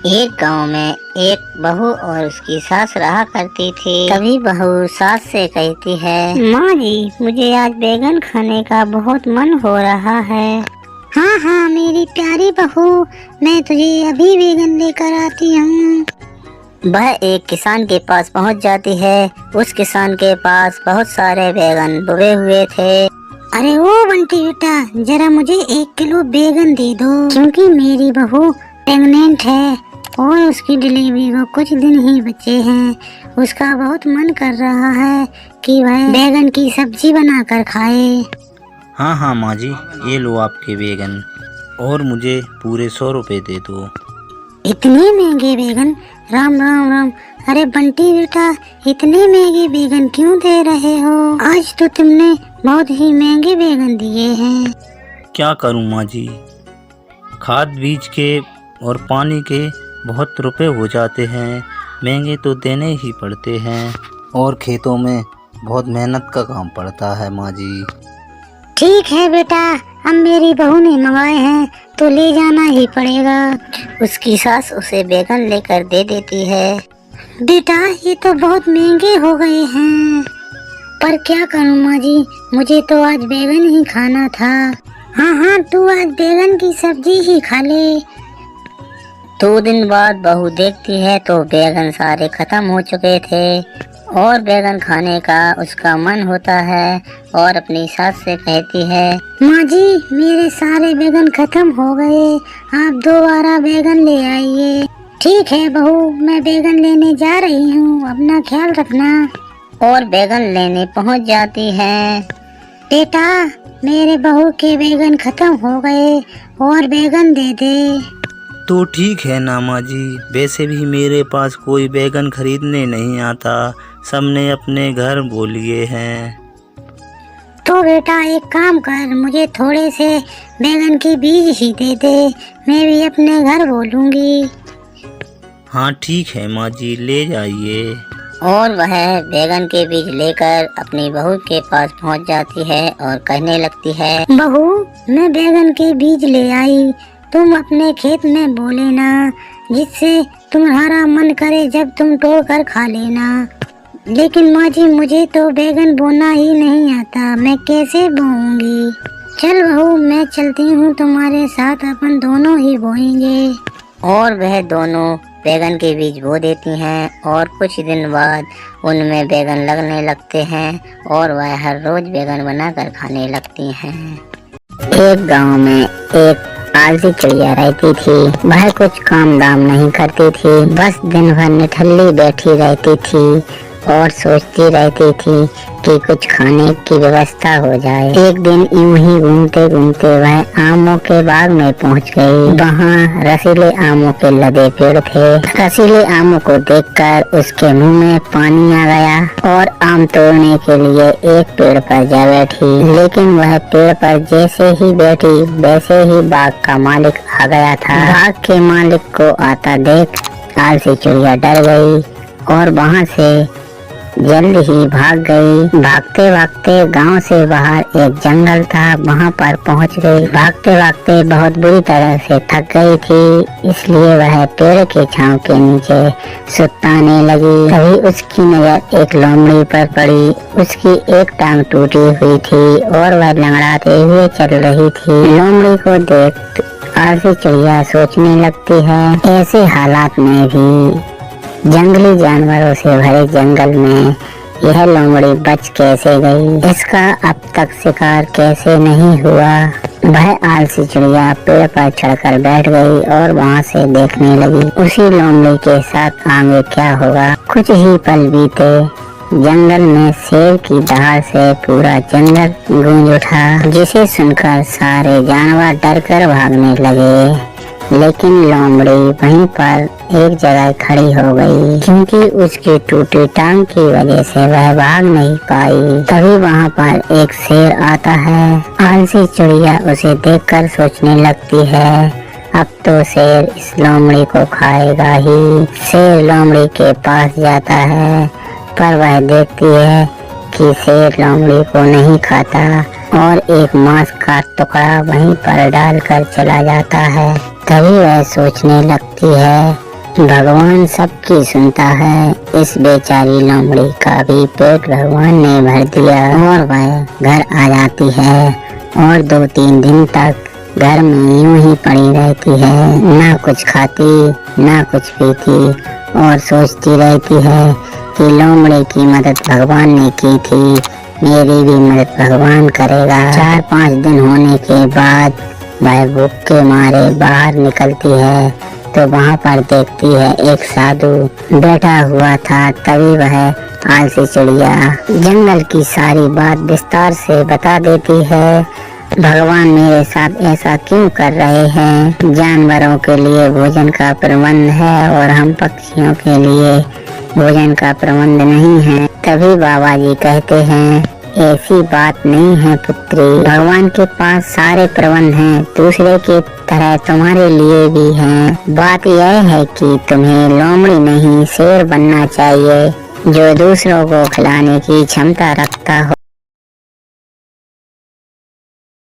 एक गांव में एक बहू और उसकी सास रहा करती थी। कभी बहू सास से कहती है, माँ जी मुझे आज बैगन खाने का बहुत मन हो रहा है। हाँ हाँ मेरी प्यारी बहू, मैं तुझे अभी बैगन लेकर आती हूँ। वह एक किसान के पास पहुँच जाती है। उस किसान के पास बहुत सारे बैगन बोए हुए थे। अरे ओ बंटी बेटा, जरा मुझे 1 किलो बैगन दे दो, क्योंकि मेरी बहू प्रेग्नेंट है और उसकी डिलीवरी को कुछ दिन ही बचे हैं। उसका बहुत मन कर रहा है कि वह बैगन की सब्जी बनाकर खाए। हाँ हाँ माँ जी, ये लो आपके बैगन और मुझे पूरे 100 रुपए दे दो। इतने महंगे बैगन? राम राम राम। अरे बंटी बेटा, इतने महंगे बैगन क्यों दे रहे हो? आज तो तुमने बहुत ही महंगे बैगन दिए हैं। क्या करूँ माँ जी, खाद बीज के और पानी के बहुत रुपए हो जाते हैं, महंगे तो देने ही पड़ते हैं और खेतों में बहुत मेहनत का काम पड़ता है माँ जी। ठीक है बेटा, अब मेरी बहू ने मंगाए हैं तो ले जाना ही पड़ेगा। उसकी सास उसे बैगन लेकर दे देती है। बेटा ये तो बहुत महंगे हो गए हैं, पर क्या करूं माँ जी, मुझे तो आज बैगन ही खाना था। हाँ हाँ तू आज बैगन की सब्जी ही खा ले। 2 दिन बाद बहू देखती है तो बैगन सारे खत्म हो चुके थे और बैगन खाने का उसका मन होता है और अपनी सास से कहती है, माँ जी मेरे सारे बैगन खत्म हो गए, आप दोबारा बैगन ले आइए। ठीक है बहू, मैं बैगन लेने जा रही हूँ, अपना ख्याल रखना। और बैगन लेने पहुँच जाती है। बेटा मेरे बहू के बैगन खत्म हो गए और बैगन दे दे। तो ठीक है ना माँ जी, वैसे भी मेरे पास कोई बैगन खरीदने नहीं आता, सबने अपने घर बो लिए हैं। तो बेटा एक काम कर, मुझे थोड़े से बैगन के बीज ही दे दे, मैं भी अपने घर बोलूँगी। हाँ ठीक है माँ जी, ले जाइए। और वह बैगन के बीज लेकर अपनी बहू के पास पहुंच जाती है और कहने लगती है, बहू मैं बैगन के बीज ले आई, तुम अपने खेत में बो लेना, जिससे तुम्हारा मन करे जब तुम तोड़ कर खा लेना। लेकिन माँ जी मुझे तो बैगन बोना ही नहीं आता, मैं कैसे बोऊंगी? चल बहू मैं चलती हूँ तुम्हारे साथ, अपन दोनों ही बोएंगे। और वह दोनों बैगन के बीज बो देती हैं और कुछ दिन बाद उनमें बैगन लगने लगते हैं और वह हर रोज बैगन बनाकर खाने लगती हैं। एक गांव में एक आलसी चिड़िया रहती थी। वह कुछ काम दाम नहीं करती थी, बस दिन भर निठल्ली बैठी रहती थी और सोचती रहती थी कि कुछ खाने की व्यवस्था हो जाए। एक दिन यूं ही घूमते घूमते वह आमों के बाग में पहुंच गई। वहां रसीले आमों के लदे पेड़ थे। रसीले आमों को देखकर उसके मुंह में पानी आ गया और आम तोड़ने के लिए एक पेड़ पर जा बैठी। लेकिन वह पेड़ पर जैसे ही बैठी वैसे ही बाग का मालिक आ गया था। बाग के मालिक को आता देख आलसी चिड़िया डर गई और वहाँ से जल्द ही भाग गई। भागते भागते गांव से बाहर एक जंगल था, वहां पर पहुंच गई। भागते भागते बहुत बुरी तरह से थक गई थी, इसलिए वह पेड़ के छांव के नीचे सुताने लगी। तभी उसकी नजर एक लोमड़ी पर पड़ी। उसकी एक टांग टूटी हुई थी और वह लंगड़ाते हुए चल रही थी। लोमड़ी को देख आलसी चिड़िया सोचने लगती है, ऐसे हालात में भी जंगली जानवरों से भरे जंगल में यह लोमड़ी बच कैसे गई? इसका अब तक शिकार कैसे नहीं हुआ? वह आलसी चिड़िया पेड़ पर चढ़कर बैठ गई और वहां से देखने लगी उसी लोमड़ी के साथ आगे क्या होगा। कुछ ही पल बीते, जंगल में शेर की दहाड़ से पूरा जंगल गूंज उठा, जिसे सुनकर सारे जानवर डरकर भागने लगे। लेकिन लोमड़ी वहीं पर एक जगह खड़ी हो गई, क्योंकि उसकी टूटी टांग की वजह से वह भाग नहीं पाई। तभी वहाँ पर एक शेर आता है। आलसी चिड़िया उसे देखकर सोचने लगती है, अब तो शेर इस लोमड़ी को खाएगा ही। शेर लोमड़ी के पास जाता है, पर वह देखती है कि शेर लोमड़ी को नहीं खाता और एक मांस का टुकड़ा वहीं पर डालकर चला जाता है। तभी वह सोचने लगती है, भगवान सबकी सुनता है। इस बेचारी लोमड़ी का भी पेट भगवान ने भर दिया और वह घर आ जाती है और 2-3 दिन तक घर में यूं ही पड़ी रहती है, ना कुछ खाती ना कुछ पीती और सोचती रहती है कि लोमड़ी की मदद भगवान ने की थी, मेरी भी मदद भगवान करेगा। 4-5 दिन होने के बाद वह भूख के मारे बाहर निकलती है तो वहाँ पर देखती है एक साधु बैठा हुआ था। तभी वह आलसी चिड़िया जंगल की सारी बात विस्तार से बता देती है। भगवान मेरे साथ ऐसा क्यों कर रहे हैं? जानवरों के लिए भोजन का प्रबंध है और हम पक्षियों के लिए भोजन का प्रबंध नहीं है। तभी बाबा जी कहते हैं, ऐसी बात नहीं है पुत्री, भगवान के पास सारे प्रबंध हैं, दूसरे की तरह तुम्हारे लिए भी हैं। बात यह है कि तुम्हें लोमड़ी नहीं शेर बनना चाहिए जो दूसरों को खिलाने की क्षमता रखता हो।